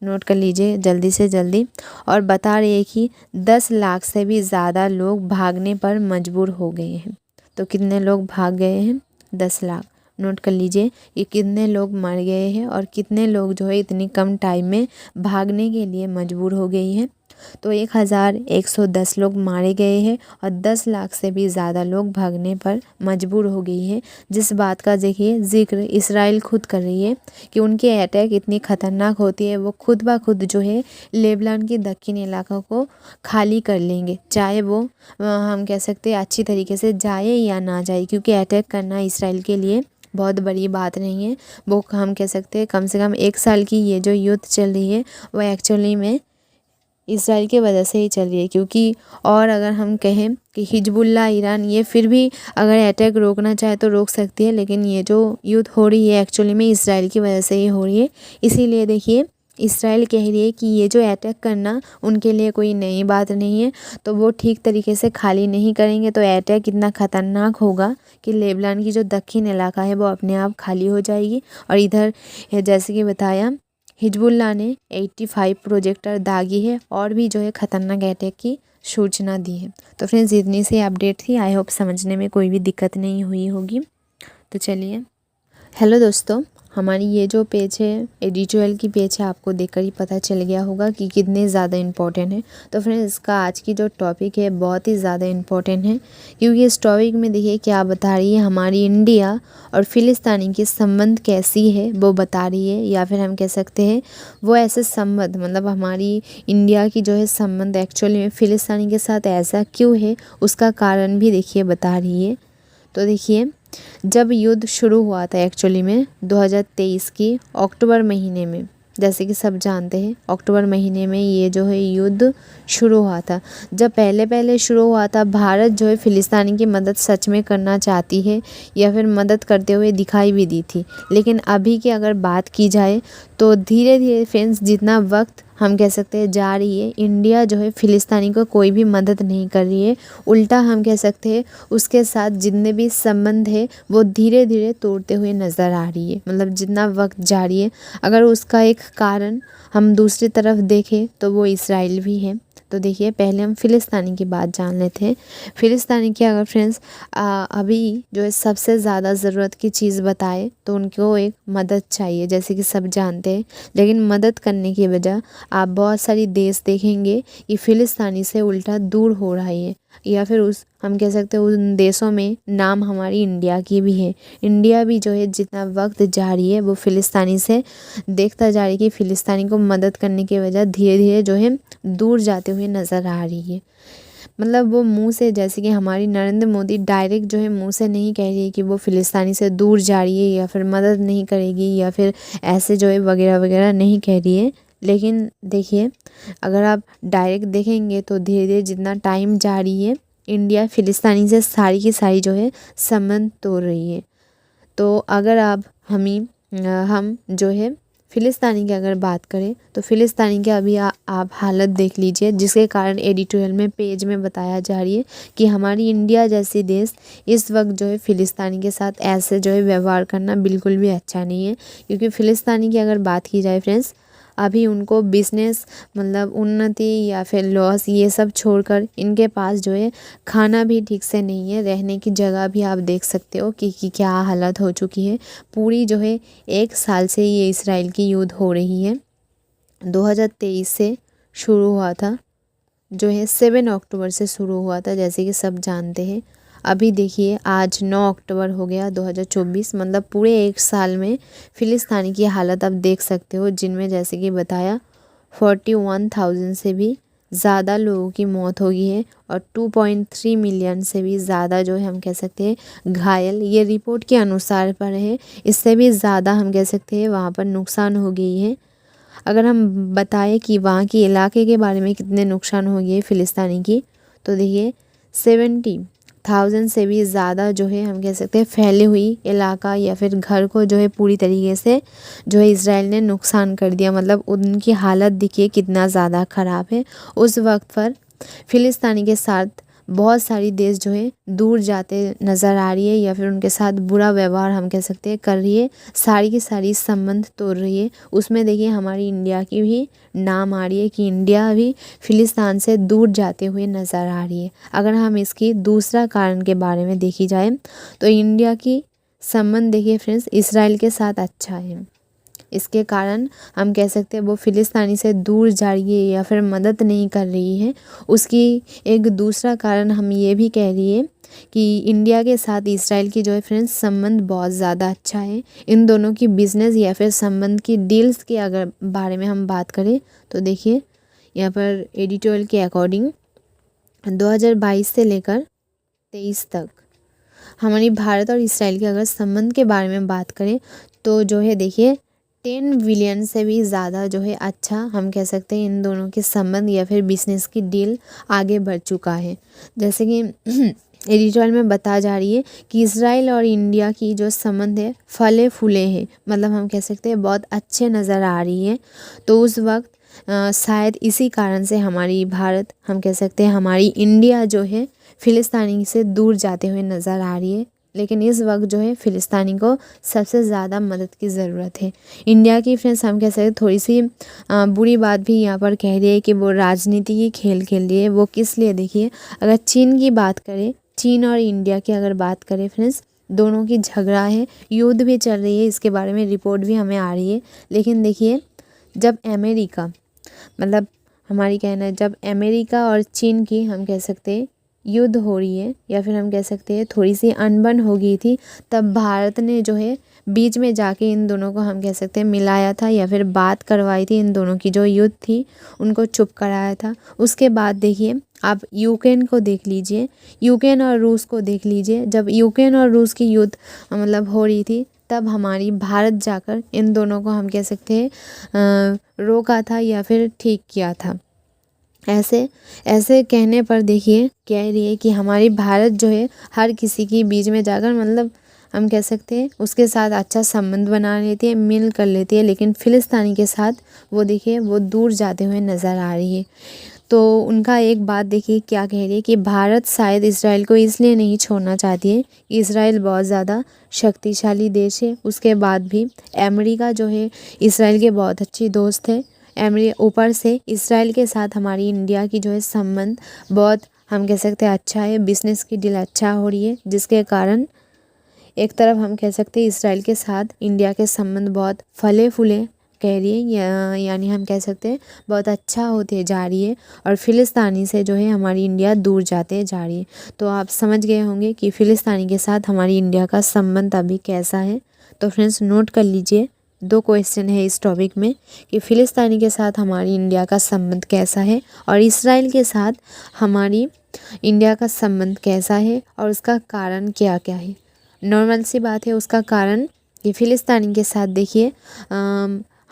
नोट कर लीजिए जल्दी से जल्दी। और बता रही है कि 10 लाख से भी ज़्यादा लोग भागने पर मजबूर हो गए हैं। तो कितने लोग भाग गए हैं? 10 लाख। नोट कर लीजिए कि कितने लोग मर गए हैं और कितने लोग जो है इतनी कम टाइम में भागने के लिए मजबूर हो गई हैं। तो 1110 लोग मारे गए हैं और 10 लाख से भी ज़्यादा लोग भागने पर मजबूर हो गई है। जिस बात का देखिए जिक्र इसराइल खुद कर रही है कि उनके अटैक इतनी ख़तरनाक होती है, वो खुद ब खुद जो है लेबनान के दक्षिणी इलाकों को खाली कर लेंगे, चाहे वो हम कह सकते हैं अच्छी तरीके से जाए या ना जाए। क्योंकि अटैक करना इसराइल के लिए बहुत बड़ी बात नहीं है। वो हम कह सकते हैं कम से कम 1 साल की ये जो युद्ध चल रही है वो एक्चुअली में इसराइल की वजह से ही चल रही है। क्योंकि और अगर हम कहें कि हिजबुल्लाह ईरान ये फिर भी अगर अटैक रोकना चाहे तो रोक सकती है, लेकिन ये जो युद्ध हो रही है एक्चुअली में इसराइल की वजह से ही हो रही है। इसीलिए देखिए इसराइल कह रही है कि ये जो अटैक करना उनके लिए कोई नई बात नहीं है, तो वो ठीक तरीके से खाली नहीं करेंगे तो अटैक इतना ख़तरनाक होगा कि लेबनान की जो दक्षिण इलाका है वो अपने आप खाली हो जाएगी। और इधर जैसे कि बताया हिजबुल्लाह ने 85 प्रोजेक्टर दागी है और भी जो है ख़तरनाक अटैक की सूचना दी है। तो फ्रेंड्स इतनी सी अपडेट थी, आई होप समझने में कोई भी दिक्कत नहीं हुई होगी। तो चलिए, हेलो दोस्तों, हमारी ये जो पेज है एडिटोरियल की पेज है, आपको देखकर ही पता चल गया होगा कि कितने ज़्यादा इम्पोर्टेंट है। तो फ्रेंड्स इसका आज की जो टॉपिक है बहुत ही ज़्यादा इम्पोर्टेंट है, क्योंकि इस टॉपिक में देखिए क्या बता रही है, हमारी इंडिया और फिलिस्तीनी के संबंध कैसी है वो बता रही है। या फिर हम कह सकते हैं वो ऐसे संबंध, मतलब हमारी इंडिया की जो है संबंध एक्चुअली में फिलिस्तीनी के साथ ऐसा क्यों है, उसका कारण भी देखिए बता रही है। तो देखिए जब युद्ध शुरू हुआ था एक्चुअली में 2023 की अक्टूबर महीने में, जैसे कि सब जानते हैं अक्टूबर महीने में ये जो है युद्ध शुरू हुआ था। जब पहले शुरू हुआ था, भारत जो है फिलिस्तीनी की मदद सच में करना चाहती है या फिर मदद करते हुए दिखाई भी दी थी। लेकिन अभी की अगर बात की जाए तो धीरे धीरे फ्रेंड्स जितना वक्त हम कह सकते हैं जा रही है, इंडिया जो है फिलिस्तीनी को कोई भी मदद नहीं कर रही है। उल्टा हम कह सकते हैं उसके साथ जितने भी संबंध है वो धीरे धीरे तोड़ते हुए नज़र आ रही है। मतलब जितना वक्त जा रही है, अगर उसका एक कारण हम दूसरी तरफ देखें तो वो इसराइल भी है। तो देखिए पहले हम फिलिस्तीनी की बात जान लेते हैं। फिलिस्तीनी की अगर फ्रेंड्स अभी जो है सबसे ज़्यादा ज़रूरत की चीज़ बताए तो उनको एक मदद चाहिए, जैसे कि सब जानते हैं। लेकिन मदद करने की वजह आप बहुत सारी देश देखेंगे कि फिलिस्तीनी से उल्टा दूर हो रही है। या फिर उस हम कह सकते हैं उन देशों में नाम हमारी इंडिया की भी है। इंडिया भी जो है जितना वक्त जा रही है वो फ़िलिस्तीनी से देखता जा रही है कि फ़िलिस्तीनी को मदद करने की वजह धीरे धीरे जो है दूर जाते हुए नज़र आ रही है। मतलब वो मुंह से, जैसे कि हमारी नरेंद्र मोदी डायरेक्ट जो है मुंह से नहीं कह रही है कि वो फ़िलिस्तीनी से दूर जा रही है या फिर मदद नहीं करेगी या फिर ऐसे जो है वगैरह वगैरह नहीं कह रही है। लेकिन देखिए, अगर आप डायरेक्ट देखेंगे तो धीरे धीरे जितना टाइम जा रही है इंडिया फ़िलिस्तीनी से सारी की सारी जो है संबंध तोड़ रही है। तो अगर आप हम जो है फ़िलिस्तीनी की अगर बात करें तो फ़िलिस्तीनी के अभी आप हालत देख लीजिए, जिसके कारण एडिटोरियल में पेज में बताया जा रही है कि हमारी इंडिया जैसी देश इस वक्त जो है फ़िलिस्तीनी के साथ ऐसे जो है व्यवहार करना बिल्कुल भी अच्छा नहीं है। क्योंकि फ़िलिस्तीनी की अगर बात की जाए फ्रेंड्स, अभी उनको बिज़नेस मतलब उन्नति या फिर लॉस ये सब छोड़कर इनके पास जो है खाना भी ठीक से नहीं है, रहने की जगह भी आप देख सकते हो कि क्या हालत हो चुकी है। पूरी जो है 1 साल से ये इसराइल की युद्ध हो रही है। 2023 से शुरू हुआ था, जो है 7 अक्टूबर से शुरू हुआ था, जैसे कि सब जानते हैं। अभी देखिए आज 9 अक्टूबर हो गया 2024, मतलब पूरे 1 साल में फ़िलिस्तीनी की हालत आप देख सकते हो, जिनमें जैसे कि बताया 41,000 से भी ज़्यादा लोगों की मौत हो गई है और 2.3 मिलियन से भी ज़्यादा जो है हम कह सकते हैं घायल, ये रिपोर्ट के अनुसार पर है। इससे भी ज़्यादा हम कह सकते हैं वहाँ पर नुकसान हो गई है। अगर हम बताएं कि वहाँ के इलाके के बारे में कितने नुकसान हो गए फ़िलिस्तीनी की, तो देखिए 70,000 से भी ज़्यादा जो है हम कह सकते हैं फैली हुई इलाका या फिर घर को जो है पूरी तरीके से जो है इसराइल ने नुकसान कर दिया। मतलब उनकी हालत देखिए कितना ज़्यादा ख़राब है। उस वक्त पर फ़िलिस्तीनी के साथ बहुत सारी देश जो है दूर जाते नज़र आ रही है या फिर उनके साथ बुरा व्यवहार हम कह सकते हैं कर रही है, सारी की सारी संबंध तोड़ रही है। उसमें देखिए हमारी इंडिया की भी नाम आ रही है कि इंडिया भी फ़िलिस्तीन से दूर जाते हुए नज़र आ रही है। अगर हम इसकी दूसरा कारण के बारे में देखी जाए तो इंडिया की संबंध देखिए फ्रेंड्स इसराइल के साथ अच्छा है। इसके कारण हम कह सकते हैं वो फ़िलिस्तीनी से दूर जा रही है या फिर मदद नहीं कर रही है। उसकी एक दूसरा कारण हम ये भी कह रही है कि इंडिया के साथ इसराइल की जो है फ्रेंड्स संबंध बहुत ज़्यादा अच्छा है। इन दोनों की बिज़नेस या फिर संबंध की डील्स के अगर बारे में हम बात करें तो देखिए यहाँ पर एडिटोरियल के अकॉर्डिंग 2022 से लेकर 23 तक हमारी भारत और इसराइल के अगर संबंध के बारे में बात करें तो जो है देखिए 10 बिलियन से भी ज़्यादा जो है अच्छा हम कह सकते हैं इन दोनों के संबंध या फिर बिजनेस की डील आगे बढ़ चुका है। जैसे कि एडिटोरियल में बता जा रही है कि इसराइल और इंडिया की जो संबंध है फले फूले हैं, मतलब हम कह सकते हैं बहुत अच्छे नज़र आ रही है। तो उस वक्त शायद इसी कारण से हमारी भारत हम कह सकते हैं हमारी इंडिया जो है फ़िलिस्तीनी से दूर जाते हुए नज़र आ रही है। लेकिन इस वक्त जो है फ़िलिस्तीनी को सबसे ज़्यादा मदद की ज़रूरत है। इंडिया की फ्रेंड्स हम कह सकते हैं थोड़ी सी बुरी बात भी यहाँ पर कह रही है कि वो राजनीति की खेल खेल रही है। वो किस लिए, देखिए अगर चीन की बात करें, चीन और इंडिया की अगर बात करें फ्रेंड्स, दोनों की झगड़ा है, युद्ध भी चल रही है, इसके बारे में रिपोर्ट भी हमें आ रही है। लेकिन देखिए जब अमेरिका मतलब हमारी कहना है जब अमेरिका और चीन की हम कह सकते हैं युद्ध हो रही है या फिर हम कह सकते हैं थोड़ी सी अनबन हो गई थी, तब भारत ने जो है बीच में जाके इन दोनों को हम कह सकते हैं मिलाया था या फिर बात करवाई थी। इन दोनों की जो युद्ध थी उनको चुप कराया था। उसके बाद देखिए आप यूक्रेन को देख लीजिए, यूक्रेन और रूस को देख लीजिए। जब यूक्रेन और रूस की युद्ध मतलब हो रही थी तब हमारी भारत जाकर इन दोनों को हम कह सकते हैं रोका था या फिर ठीक किया था। ऐसे कहने पर देखिए कह रही है कि हमारी भारत जो है हर किसी की बीच में जाकर मतलब हम कह सकते हैं उसके साथ अच्छा संबंध बना लेती है, मिल कर लेती है। लेकिन फ़िलिस्तीनी के साथ वो देखिए वो दूर जाते हुए नज़र आ रही है। तो उनका एक बात देखिए क्या कह रही है कि भारत शायद इसराइल को इसलिए नहीं छोड़ना चाहती है कि इसराइल बहुत ज़्यादा शक्तिशाली देश है। उसके बाद भी अमेरिका जो है इसराइल के बहुत अच्छी दोस्त है। ऊपर से इसराइल के साथ हमारी इंडिया की जो है संबंध बहुत हम कह सकते हैं अच्छा है, बिज़नेस की डील अच्छा हो रही है, जिसके कारण एक तरफ हम कह सकते हैं इसराइल के साथ इंडिया के संबंध बहुत फले फूले कह रही है यानी हम कह सकते हैं बहुत अच्छा होते जा रही है और फ़िलिस्तीनी से जो है हमारी इंडिया दूर जाते जा रही है। तो आप समझ गए होंगे कि फ़िलिस्तीनी के साथ हमारी इंडिया का संबंध अभी कैसा है। तो फ्रेंड्स नोट कर लीजिए, 2 क्वेश्चन है इस टॉपिक में कि फ़िलिस्तीनी के साथ हमारी इंडिया का संबंध कैसा है और इसराइल के साथ हमारी इंडिया का संबंध कैसा है और उसका कारण क्या क्या है। नॉर्मल सी बात है उसका कारण कि फ़िलिस्तीनी के साथ देखिए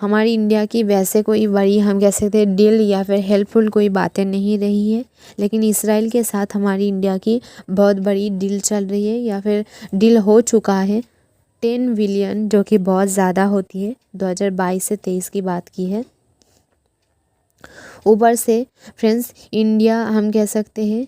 हमारी इंडिया की वैसे कोई बड़ी हम कह सकते हैं डील या फिर हेल्पफुल कोई बातें नहीं रही है, लेकिन इसराइल के साथ हमारी इंडिया की बहुत बड़ी डील चल रही है या फिर डील हो चुका है 10 बिलियन, जो कि बहुत ज़्यादा होती है। 2022 से 23 की बात की है। ऊपर से फ्रेंड्स इंडिया हम कह सकते हैं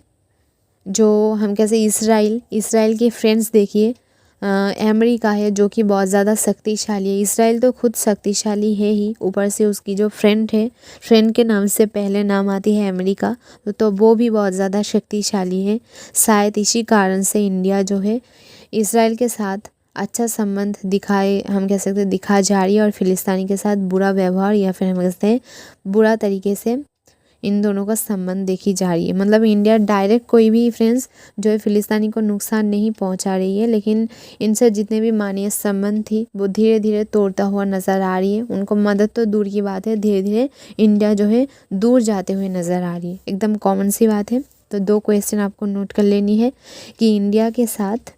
जो हम कैसे इसराइल के फ्रेंड्स देखिए अमेरिका है जो कि बहुत ज़्यादा शक्तिशाली है। इसराइल तो खुद शक्तिशाली है ही, ऊपर से उसकी जो फ्रेंड है, फ्रेंड के नाम से पहले नाम आती है अमेरिका, तो वो भी बहुत ज़्यादा शक्तिशाली है। शायद इसी कारण से इंडिया जो है इसराइल के साथ अच्छा संबंध हम कह सकते हैं दिखा जा रही है और फ़िलिस्तीनी के साथ बुरा व्यवहार या फिर हम कहते हैं बुरा तरीके से इन दोनों का संबंध देखी जा रही है। मतलब इंडिया डायरेक्ट कोई भी फ्रेंड्स जो है फ़िलिस्तीनी को नुकसान नहीं पहुंचा रही है, लेकिन इनसे जितने भी मानवीय संबंध थी वो धीरे धीरे तोड़ता हुआ नज़र आ रही है। उनको मदद तो दूर की बात है, धीरे धीरे इंडिया जो है दूर जाते हुए नज़र आ रही है। एकदम कॉमन सी बात है। तो 2 क्वेश्चन आपको नोट कर लेनी है कि इंडिया के साथ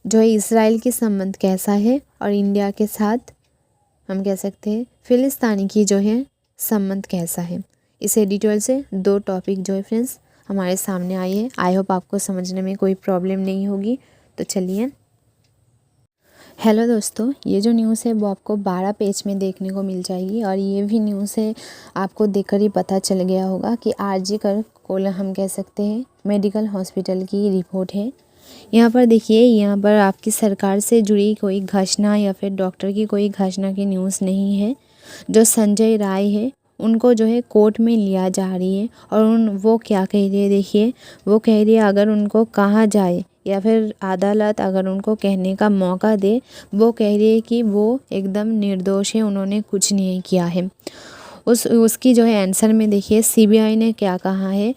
जो है इसराइल के संबंध कैसा है और इंडिया के साथ हम कह सकते हैं फ़िलिस्तीनी की जो है संबंध कैसा है। इसे डिटेल से 2 टॉपिक जो है फ्रेंड्स हमारे सामने आई है। आई होप आपको समझने में कोई प्रॉब्लम नहीं होगी। तो चलिए, हेलो दोस्तों, ये जो न्यूज़ है वो आपको 12 पेज में देखने को मिल जाएगी और ये भी न्यूज़ है आपको देखकर ही पता चल गया होगा कि आरजी कर हम कह सकते हैं मेडिकल हॉस्पिटल की रिपोर्ट है। यहाँ पर देखिए, यहाँ पर आपकी सरकार से जुड़ी कोई घोषणा या फिर डॉक्टर की कोई घोषणा की न्यूज़ नहीं है। जो संजय राय है उनको जो है कोर्ट में लिया जा रही है और वो क्या कह रही है, देखिए वो कह रही है अगर उनको कहा जाए या फिर अदालत अगर उनको कहने का मौका दे, वो कह रही है कि वो एकदम निर्दोष है, उन्होंने कुछ नहीं किया है। उसकी जो है आंसर में देखिए सीबीआई ने क्या कहा है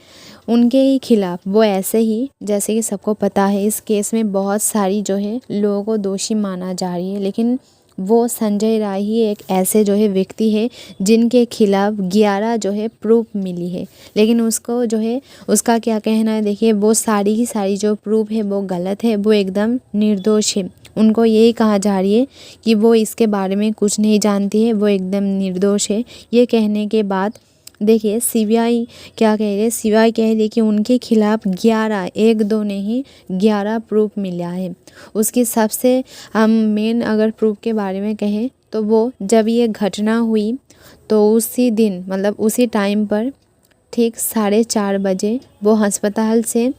उनके ही खिलाफ। वो ऐसे ही जैसे कि सबको पता है इस केस में बहुत सारी जो है लोगों को दोषी माना जा रही है, लेकिन वो संजय राय ही एक ऐसे जो है व्यक्ति है जिनके खिलाफ 11 जो है प्रूफ मिली है, लेकिन उसको जो है उसका क्या कहना है, देखिए वो सारी की सारी जो प्रूफ है वो गलत है, वो एकदम निर्दोष है। उनको यही कहा जा रही है कि वो इसके बारे में कुछ नहीं जानती है, वो एकदम निर्दोष है। ये कहने के बाद देखिए सीबीआई क्या कह रही है, सीबीआई कह रही है कि उनके खिलाफ 11 1 2 नहीं 11 प्रूफ मिला है। उसकी सबसे हम मेन अगर प्रूफ के बारे में कहें तो वो जब ये घटना हुई तो उसी दिन मतलब उसी टाइम पर ठीक 4:30 बजे वो अस्पताल से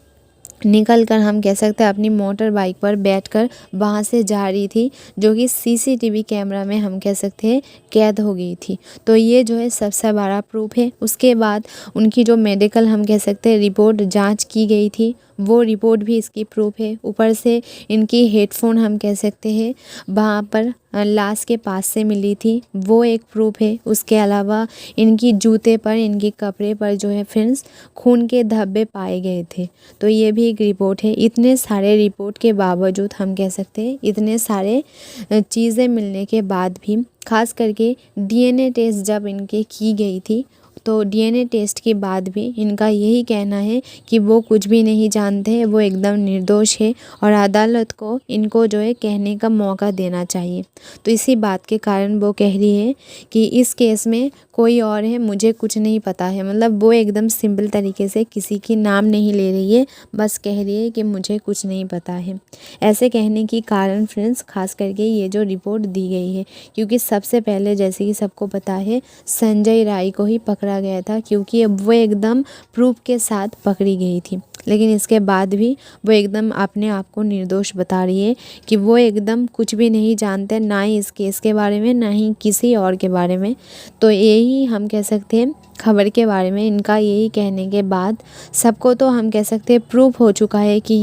निकल कर हम कह सकते हैं अपनी मोटर बाइक पर बैठकर वहाँ से जा रही थी, जो कि सीसीटीवी कैमरा में हम कह सकते हैं कैद हो गई थी। तो ये जो है सबसे बड़ा प्रूफ है। उसके बाद उनकी जो मेडिकल हम कह सकते हैं रिपोर्ट जांच की गई थी, वो रिपोर्ट भी इसकी प्रूफ है। ऊपर से इनकी हेडफोन हम कह सकते हैं वहाँ पर लाश के पास से मिली थी, वो एक प्रूफ है। उसके अलावा इनकी जूते पर इनके कपड़े पर जो है फ्रेंड्स खून के धब्बे पाए गए थे, तो ये भी एक रिपोर्ट है। इतने सारे रिपोर्ट के बावजूद हम कह सकते हैं इतने सारे चीज़ें मिलने के बाद भी, खास करके डीएनए टेस्ट जब इनके की गई थी तो डीएनए टेस्ट के बाद भी इनका यही कहना है कि वो कुछ भी नहीं जानते हैं, वो एकदम निर्दोष है और अदालत को इनको जो है कहने का मौका देना चाहिए। तो इसी बात के कारण वो कह रही है कि इस केस में कोई और है, मुझे कुछ नहीं पता है। मतलब वो एकदम सिंपल तरीके से किसी की नाम नहीं ले रही है, बस कह रही है कि मुझे कुछ नहीं पता है। ऐसे कहने की कारण फ्रेंड्स खास करके ये जो रिपोर्ट दी गई है, क्योंकि सबसे पहले जैसे कि सबको पता है संजय राय को ही पकड़ा गया था, क्योंकि अब वो एकदम प्रूफ के साथ पकड़ी गई थी, लेकिन इसके बाद भी वो एकदम अपने आप को निर्दोष बता रही है कि वो एकदम कुछ भी नहीं जानते, ना ही इस केस के बारे में ना ही किसी और के बारे में। तो यही हम कह सकते हैं खबर के बारे में इनका यही कहने के बाद सबको तो हम कह सकते हैं प्रूफ हो चुका है कि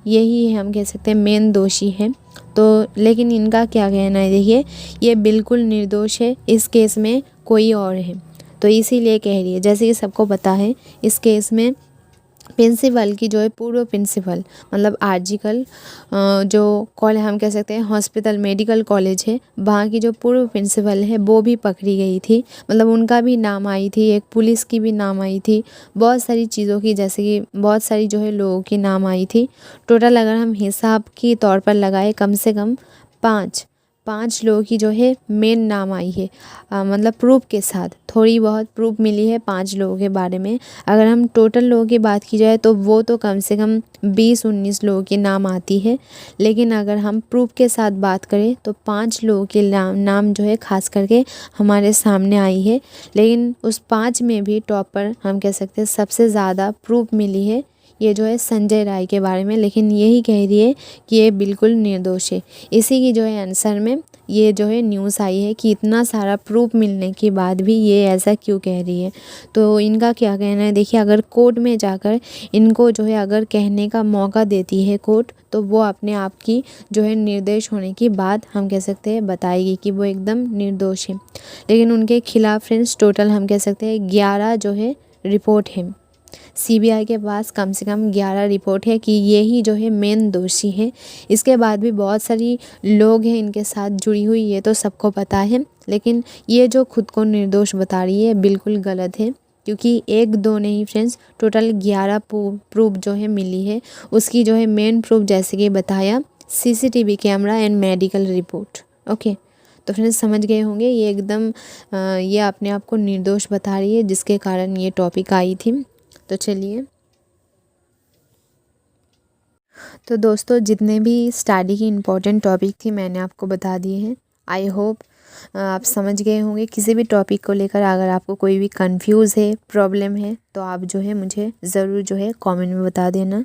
यही हम कह सकते हैं मेन दोषी है। तो लेकिन इनका क्या कहना है, देखिए ये बिल्कुल निर्दोष है, इस केस में कोई और है। तो इसीलिए कह रही है, जैसे कि सबको पता है इस केस में प्रिंसिपल की जो है, पूर्व प्रिंसिपल मतलब आर्जिकल जो कॉलेज हम कह सकते हैं हॉस्पिटल मेडिकल कॉलेज है, वहाँ की जो पूर्व प्रिंसिपल है वो भी पकड़ी गई थी। मतलब उनका भी नाम आई थी, एक पुलिस की भी नाम आई थी, बहुत सारी चीज़ों की, जैसे कि बहुत सारी जो है लोगों की नाम आई थी। टोटल अगर हम हिसाब के तौर पर लगाए, कम से कम पाँच लोगों की जो है मेन नाम आई है, मतलब प्रूफ के साथ। थोड़ी बहुत प्रूफ मिली है 5 लोगों के बारे में। अगर हम टोटल लोगों की बात की जाए तो वो तो कम से कम 20-19 लोगों के नाम आती है, लेकिन अगर हम प्रूफ के साथ बात करें तो 5 लोगों के नाम जो है खास करके हमारे सामने आई है। लेकिन उस 5 में भी टॉप पर हम कह सकते हैं सबसे ज़्यादा प्रूफ मिली है ये जो है संजय राय के बारे में, लेकिन यही कह रही है कि ये बिल्कुल निर्दोष है। इसी की जो है आंसर में ये जो है न्यूज़ आई है कि इतना सारा प्रूफ मिलने के बाद भी ये ऐसा क्यों कह रही है। तो इनका क्या कहना है, देखिए अगर कोर्ट में जाकर इनको जो है अगर कहने का मौका देती है कोर्ट, तो वो अपने आप की जो है निर्दोष होने की बात हम कह सकते हैं बताएगी कि वो एकदम निर्दोष है। लेकिन उनके खिलाफ फ्रेंड्स टोटल हम कह सकते हैं 11 जो है रिपोर्ट है। सीबीआई के पास कम से कम 11 रिपोर्ट है कि ये ही जो है मेन दोषी है। इसके बाद भी बहुत सारी लोग हैं इनके साथ जुड़ी हुई, ये तो सबको पता है, लेकिन ये जो खुद को निर्दोष बता रही है बिल्कुल गलत है, क्योंकि 1-2 नहीं फ्रेंड्स, टोटल 11 प्रूफ जो है मिली है। उसकी जो है मेन प्रूफ जैसे कि बताया CCTV camera and medical report. Okay, तो फ्रेंड्स समझ गए होंगे ये एकदम ये अपने आप को निर्दोष बता रही है, जिसके कारण ये टॉपिक आई थी। तो चलिए, तो दोस्तों जितने भी स्टडी की इम्पोर्टेंट टॉपिक थी मैंने आपको बता दिए हैं। आई होप आप समझ गए होंगे। किसी भी टॉपिक को लेकर अगर आपको कोई भी कंफ्यूज है, प्रॉब्लम है, तो आप जो है मुझे ज़रूर जो है कमेंट में बता देना।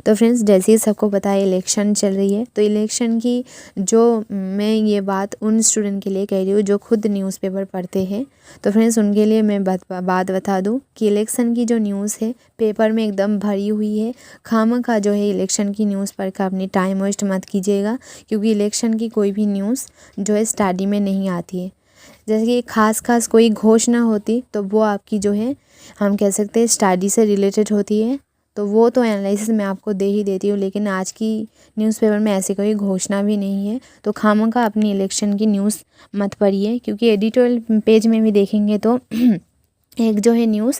तो फ्रेंड्स जैसे ही सबको पता है इलेक्शन चल रही है, तो इलेक्शन की जो मैं ये बात उन स्टूडेंट के लिए कह रही हूँ जो खुद न्यूज़पेपर पढ़ते हैं। तो फ्रेंड्स उनके लिए मैं बात बता दूँ कि इलेक्शन की जो न्यूज़ है पेपर में एकदम भरी हुई है। खामखा जो है इलेक्शन की न्यूज़ पढ़ कर अपनी टाइम वेस्ट मत कीजिएगा, क्योंकि इलेक्शन की कोई भी न्यूज़ जो है स्टडी में नहीं आती है। जैसे कि खास कोई घोषणा होती तो वो आपकी जो है हम कह सकते हैं स्टडी से रिलेटेड होती है, तो वो तो एनालिसिस मैं आपको दे ही देती हूँ। लेकिन आज की न्यूज़पेपर में ऐसी कोई घोषणा भी नहीं है, तो खामखा अपनी इलेक्शन की न्यूज़ मत पढ़िए, क्योंकि एडिटोरियल पेज में भी देखेंगे तो एक जो है न्यूज़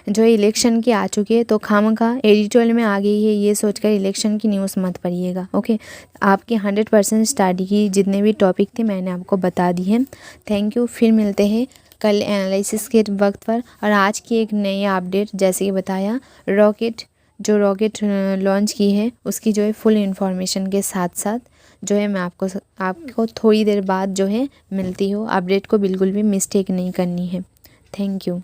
जो है इलेक्शन की आ चुकी है, तो खामखा एडिटोरियल में आ गई है, ये सोचकर इलेक्शन की न्यूज़ मत पढ़िएगा। ओके, आपकी 100% स्टडी की जितने भी टॉपिक थे मैंने आपको बता दी है। थैंक यू, फिर मिलते हैं कल एनालिसिस के वक्त पर। और आज की एक नई अपडेट जैसे कि बताया, रॉकेट लॉन्च की है उसकी जो है फुल इन्फॉर्मेशन के साथ साथ जो है मैं आपको थोड़ी देर बाद जो है मिलती हूँ। अपडेट को बिल्कुल भी मिस्टेक नहीं करनी है। Thank you.